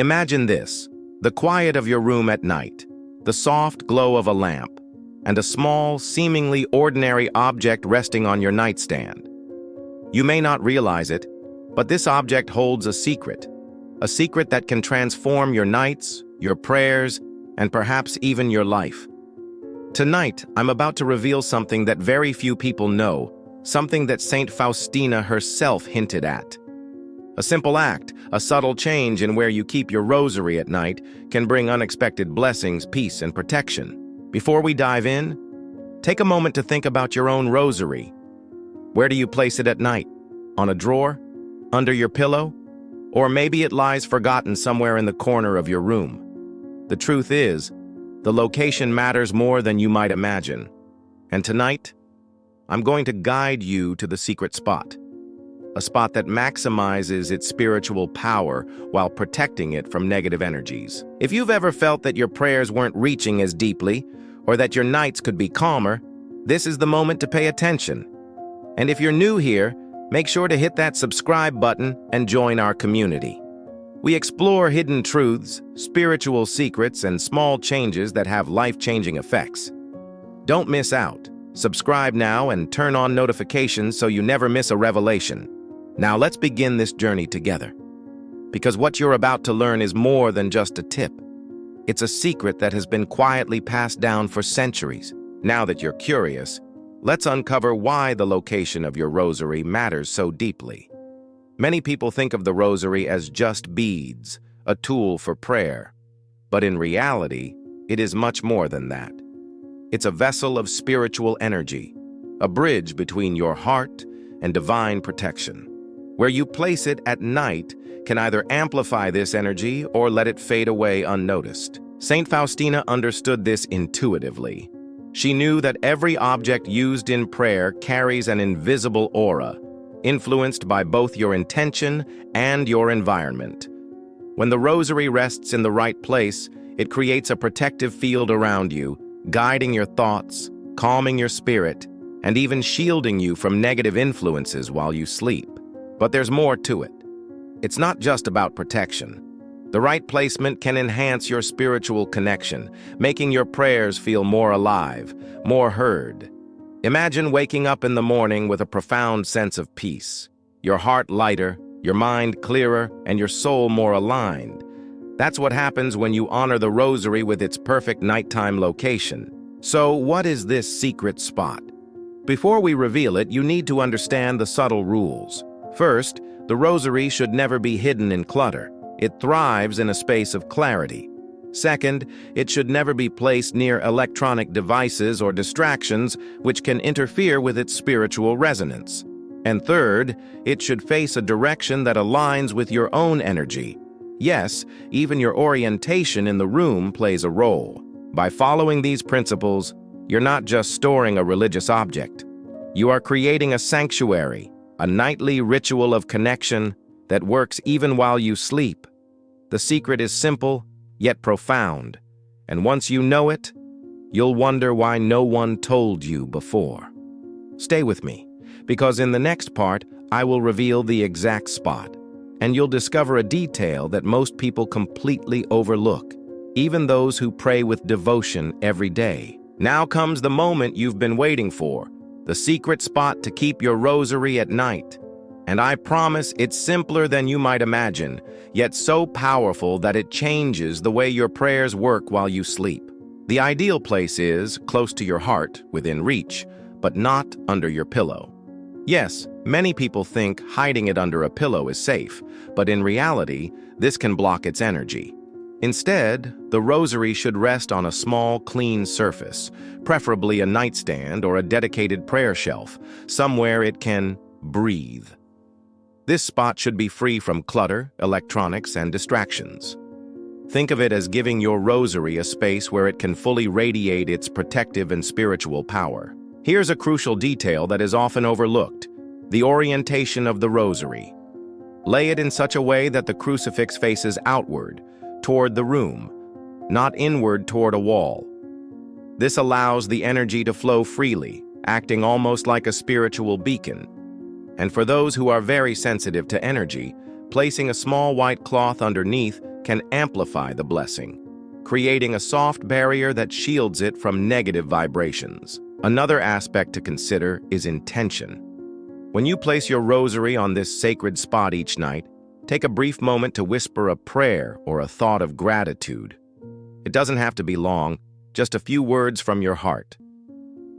Imagine this: the quiet of your room at night, the soft glow of a lamp, and a small, seemingly ordinary object resting on your nightstand. You may not realize it, but this object holds a secret that can transform your nights, your prayers, and perhaps even your life. Tonight, I'm about to reveal something that very few people know, something that Saint Faustina herself hinted at. A simple act, a subtle change in where you keep your rosary at night, can bring unexpected blessings, peace, and protection. Before we dive in, take a moment to think about your own rosary. Where do you place it at night? On a drawer? Under your pillow? Or maybe it lies forgotten somewhere in the corner of your room. The truth is, the location matters more than you might imagine. And tonight, I'm going to guide you to the secret spot. A spot that maximizes its spiritual power while protecting it from negative energies. If you've ever felt that your prayers weren't reaching as deeply, or that your nights could be calmer, this is the moment to pay attention. And if you're new here, make sure to hit that subscribe button and join our community. We explore hidden truths, spiritual secrets, and small changes that have life-changing effects. Don't miss out. Subscribe now and turn on notifications so you never miss a revelation. Now let's begin this journey together. Because what you're about to learn is more than just a tip. It's a secret that has been quietly passed down for centuries. Now that you're curious, let's uncover why the location of your rosary matters so deeply. Many people think of the rosary as just beads, a tool for prayer. But in reality, it is much more than that. It's a vessel of spiritual energy, a bridge between your heart and divine protection. Where you place it at night can either amplify this energy or let it fade away unnoticed. Saint Faustina understood this intuitively. She knew that every object used in prayer carries an invisible aura, influenced by both your intention and your environment. When the rosary rests in the right place, it creates a protective field around you, guiding your thoughts, calming your spirit, and even shielding you from negative influences while you sleep. But there's more to it. It's not just about protection. The right placement can enhance your spiritual connection, making your prayers feel more alive, more heard. Imagine waking up in the morning with a profound sense of peace, your heart lighter, your mind clearer, and your soul more aligned. That's what happens when you honor the rosary with its perfect nighttime location. So, what is this secret spot? Before we reveal it, you need to understand the subtle rules. First, the rosary should never be hidden in clutter. It thrives in a space of clarity. Second, it should never be placed near electronic devices or distractions which can interfere with its spiritual resonance. And third, it should face a direction that aligns with your own energy. Yes, even your orientation in the room plays a role. By following these principles, you're not just storing a religious object. You are creating a sanctuary, a nightly ritual of connection that works even while you sleep. The secret is simple, yet profound, and once you know it, you'll wonder why no one told you before. Stay with me, because in the next part, I will reveal the exact spot, and you'll discover a detail that most people completely overlook, even those who pray with devotion every day. Now comes the moment you've been waiting for, the secret spot to keep your rosary at night. And I promise it's simpler than you might imagine, yet so powerful that it changes the way your prayers work while you sleep. The ideal place is close to your heart, within reach, but not under your pillow. Yes, many people think hiding it under a pillow is safe, but in reality, this can block its energy. Instead, the rosary should rest on a small, clean surface, preferably a nightstand or a dedicated prayer shelf, somewhere it can breathe. This spot should be free from clutter, electronics, and distractions. Think of it as giving your rosary a space where it can fully radiate its protective and spiritual power. Here's a crucial detail that is often overlooked: the orientation of the rosary. Lay it in such a way that the crucifix faces outward, toward the room, not inward toward a wall. This allows the energy to flow freely, acting almost like a spiritual beacon. And for those who are very sensitive to energy, placing a small white cloth underneath can amplify the blessing, creating a soft barrier that shields it from negative vibrations. Another aspect to consider is intention. When you place your rosary on this sacred spot each night, take a brief moment to whisper a prayer or a thought of gratitude. It doesn't have to be long, just a few words from your heart.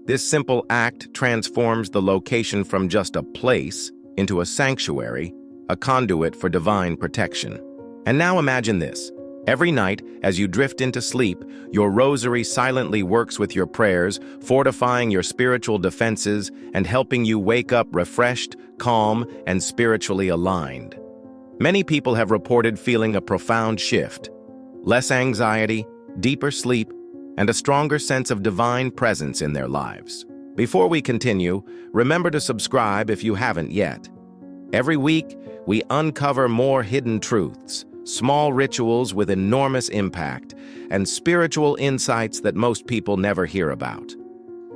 This simple act transforms the location from just a place into a sanctuary, a conduit for divine protection. And now imagine this. Every night, as you drift into sleep, your rosary silently works with your prayers, fortifying your spiritual defenses and helping you wake up refreshed, calm, and spiritually aligned. Many people have reported feeling a profound shift, less anxiety, deeper sleep, and a stronger sense of divine presence in their lives. Before we continue, remember to subscribe if you haven't yet. Every week, we uncover more hidden truths, small rituals with enormous impact, and spiritual insights that most people never hear about.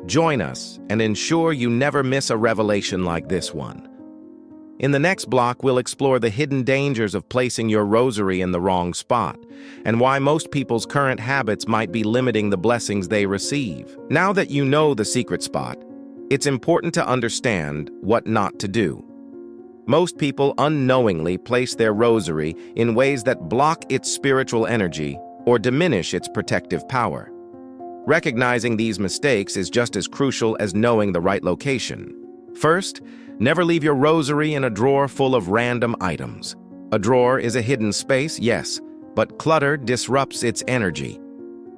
Join us and ensure you never miss a revelation like this one. In the next block, we'll explore the hidden dangers of placing your rosary in the wrong spot, and why most people's current habits might be limiting the blessings they receive. Now that you know the secret spot, it's important to understand what not to do. Most people unknowingly place their rosary in ways that block its spiritual energy or diminish its protective power. Recognizing these mistakes is just as crucial as knowing the right location. First, never leave your rosary in a drawer full of random items. A drawer is a hidden space, yes, but clutter disrupts its energy.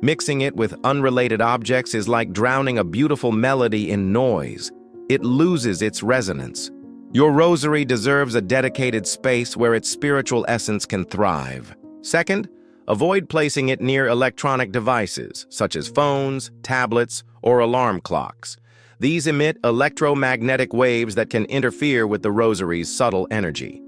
Mixing it with unrelated objects is like drowning a beautiful melody in noise. It loses its resonance. Your rosary deserves a dedicated space where its spiritual essence can thrive. Second, avoid placing it near electronic devices, such as phones, tablets, or alarm clocks. These emit electromagnetic waves that can interfere with the rosary's subtle energy.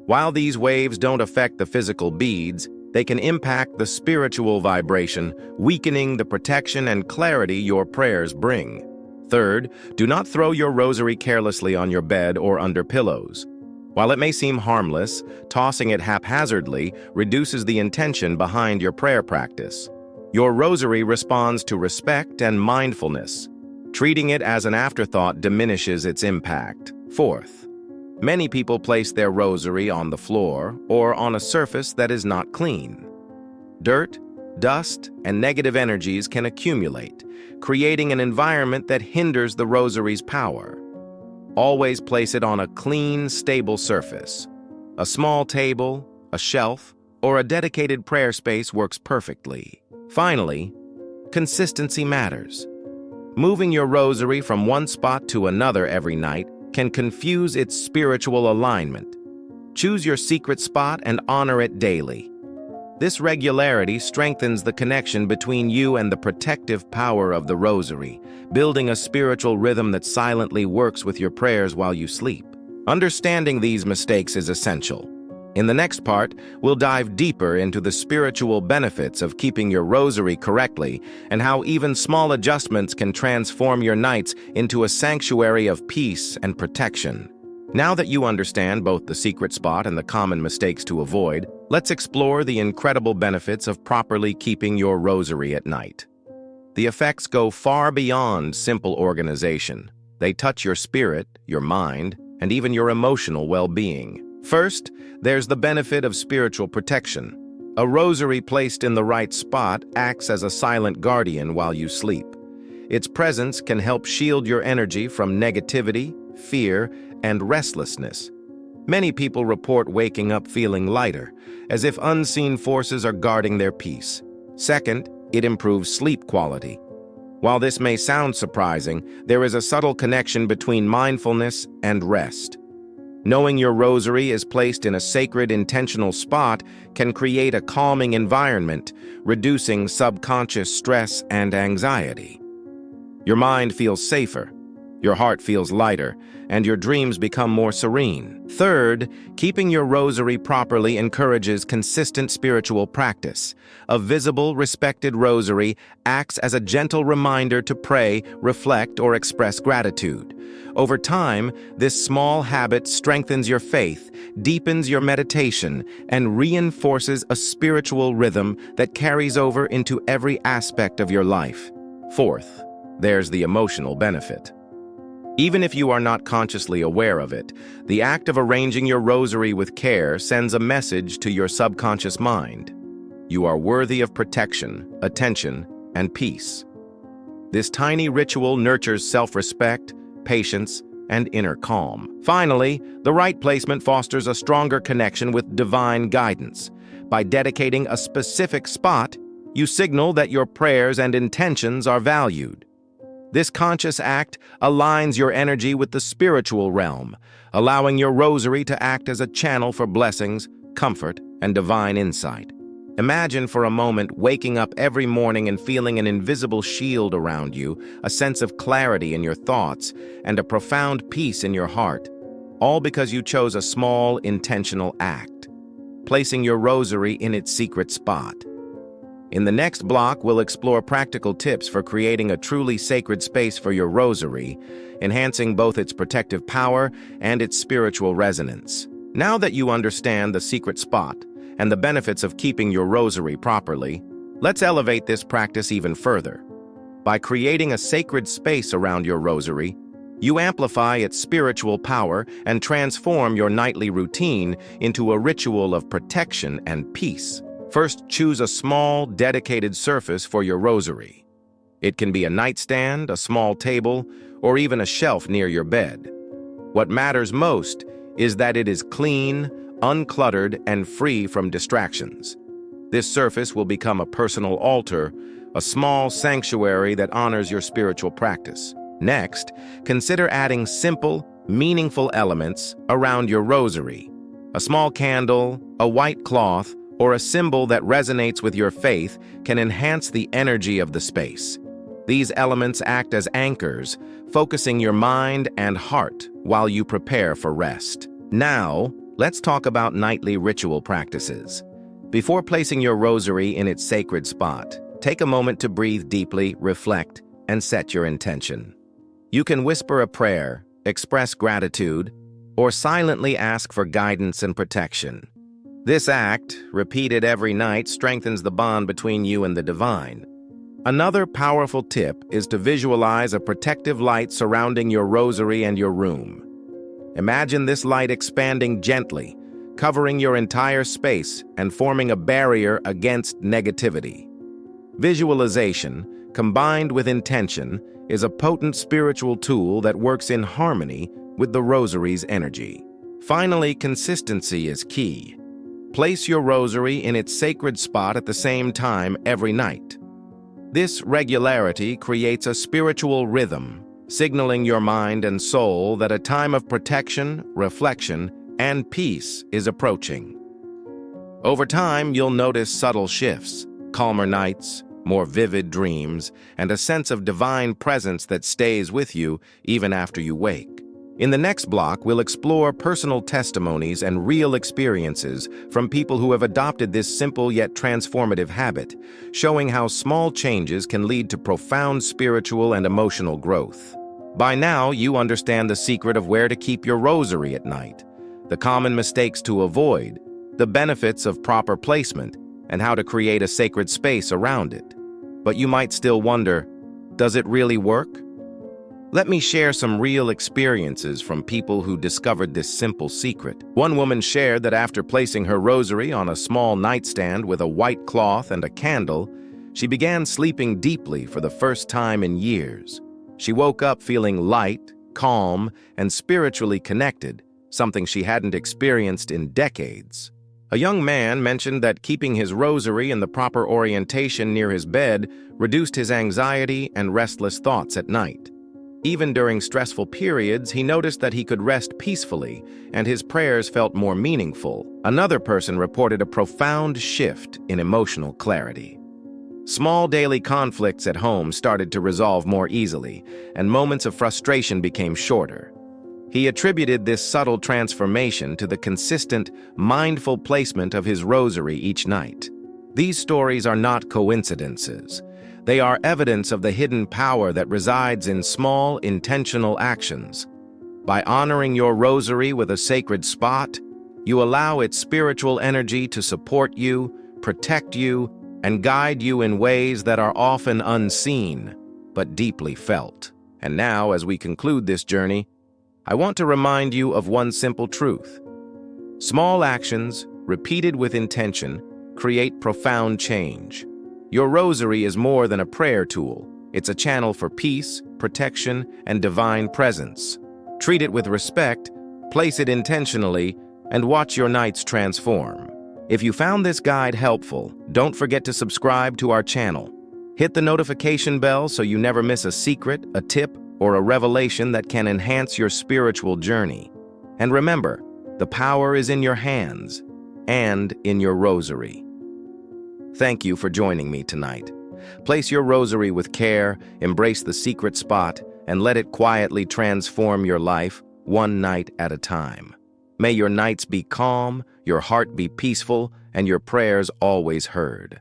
While these waves don't affect the physical beads, they can impact the spiritual vibration, weakening the protection and clarity your prayers bring. Third, do not throw your rosary carelessly on your bed or under pillows. While it may seem harmless, tossing it haphazardly reduces the intention behind your prayer practice. Your rosary responds to respect and mindfulness. Treating it as an afterthought diminishes its impact. Fourth, many people place their rosary on the floor or on a surface that is not clean. Dirt, dust, and negative energies can accumulate, creating an environment that hinders the rosary's power. Always place it on a clean, stable surface. A small table, a shelf, or a dedicated prayer space works perfectly. Finally, consistency matters. Moving your rosary from one spot to another every night can confuse its spiritual alignment. Choose your secret spot and honor it daily. This regularity strengthens the connection between you and the protective power of the rosary, building a spiritual rhythm that silently works with your prayers while you sleep. Understanding these mistakes is essential. In the next part, we'll dive deeper into the spiritual benefits of keeping your rosary correctly and how even small adjustments can transform your nights into a sanctuary of peace and protection. Now that you understand both the secret spot and the common mistakes to avoid, let's explore the incredible benefits of properly keeping your rosary at night. The effects go far beyond simple organization. They touch your spirit, your mind, and even your emotional well-being. First, there's the benefit of spiritual protection. A rosary placed in the right spot acts as a silent guardian while you sleep. Its presence can help shield your energy from negativity, fear, and restlessness. Many people report waking up feeling lighter, as if unseen forces are guarding their peace. Second, it improves sleep quality. While this may sound surprising, there is a subtle connection between mindfulness and rest. Knowing your rosary is placed in a sacred, intentional spot can create a calming environment, reducing subconscious stress and anxiety. Your mind feels safer. Your heart feels lighter, and your dreams become more serene. Third, keeping your rosary properly encourages consistent spiritual practice. A visible, respected rosary acts as a gentle reminder to pray, reflect, or express gratitude. Over time, this small habit strengthens your faith, deepens your meditation, and reinforces a spiritual rhythm that carries over into every aspect of your life. Fourth, there's the emotional benefit. Even if you are not consciously aware of it, the act of arranging your rosary with care sends a message to your subconscious mind. You are worthy of protection, attention, and peace. This tiny ritual nurtures self-respect, patience, and inner calm. Finally, the right placement fosters a stronger connection with divine guidance. By dedicating a specific spot, you signal that your prayers and intentions are valued. This conscious act aligns your energy with the spiritual realm, allowing your rosary to act as a channel for blessings, comfort, and divine insight. Imagine for a moment waking up every morning and feeling an invisible shield around you, a sense of clarity in your thoughts, and a profound peace in your heart, all because you chose a small, intentional act, placing your rosary in its secret spot. In the next block, we'll explore practical tips for creating a truly sacred space for your rosary, enhancing both its protective power and its spiritual resonance. Now that you understand the secret spot and the benefits of keeping your rosary properly, let's elevate this practice even further. By creating a sacred space around your rosary, you amplify its spiritual power and transform your nightly routine into a ritual of protection and peace. First, choose a small, dedicated surface for your rosary. It can be a nightstand, a small table, or even a shelf near your bed. What matters most is that it is clean, uncluttered, and free from distractions. This surface will become a personal altar, a small sanctuary that honors your spiritual practice. Next, consider adding simple, meaningful elements around your rosary. A small candle, a white cloth, or a symbol that resonates with your faith can enhance the energy of the space. These elements act as anchors, focusing your mind and heart while you prepare for rest. Now, let's talk about nightly ritual practices. Before placing your rosary in its sacred spot, take a moment to breathe deeply, reflect, and set your intention. You can whisper a prayer, express gratitude, or silently ask for guidance and protection. This act, repeated every night, strengthens the bond between you and the divine. Another powerful tip is to visualize a protective light surrounding your rosary and your room. Imagine this light expanding gently, covering your entire space and forming a barrier against negativity. Visualization, combined with intention, is a potent spiritual tool that works in harmony with the rosary's energy. Finally, consistency is key. Place your rosary in its sacred spot at the same time every night. This regularity creates a spiritual rhythm, signaling your mind and soul that a time of protection, reflection, and peace is approaching. Over time, you'll notice subtle shifts, calmer nights, more vivid dreams, and a sense of divine presence that stays with you even after you wake. In the next block, we'll explore personal testimonies and real experiences from people who have adopted this simple yet transformative habit, showing how small changes can lead to profound spiritual and emotional growth. By now, you understand the secret of where to keep your rosary at night, the common mistakes to avoid, the benefits of proper placement, and how to create a sacred space around it. But you might still wonder, does it really work? Let me share some real experiences from people who discovered this simple secret. One woman shared that after placing her rosary on a small nightstand with a white cloth and a candle, she began sleeping deeply for the first time in years. She woke up feeling light, calm, and spiritually connected, something she hadn't experienced in decades. A young man mentioned that keeping his rosary in the proper orientation near his bed reduced his anxiety and restless thoughts at night. Even during stressful periods, he noticed that he could rest peacefully, and his prayers felt more meaningful. Another person reported a profound shift in emotional clarity. Small daily conflicts at home started to resolve more easily, and moments of frustration became shorter. He attributed this subtle transformation to the consistent, mindful placement of his rosary each night. These stories are not coincidences. They are evidence of the hidden power that resides in small, intentional actions. By honoring your rosary with a sacred spot, you allow its spiritual energy to support you, protect you, and guide you in ways that are often unseen, but deeply felt. And now, as we conclude this journey, I want to remind you of one simple truth. Small actions, repeated with intention, create profound change. Your rosary is more than a prayer tool. It's a channel for peace, protection, and divine presence. Treat it with respect, place it intentionally, and watch your nights transform. If you found this guide helpful, don't forget to subscribe to our channel. Hit the notification bell so you never miss a secret, a tip, or a revelation that can enhance your spiritual journey. And remember, the power is in your hands and in your rosary. Thank you for joining me tonight. Place your rosary with care, embrace the secret spot, and let it quietly transform your life, one night at a time. May your nights be calm, your heart be peaceful, and your prayers always heard.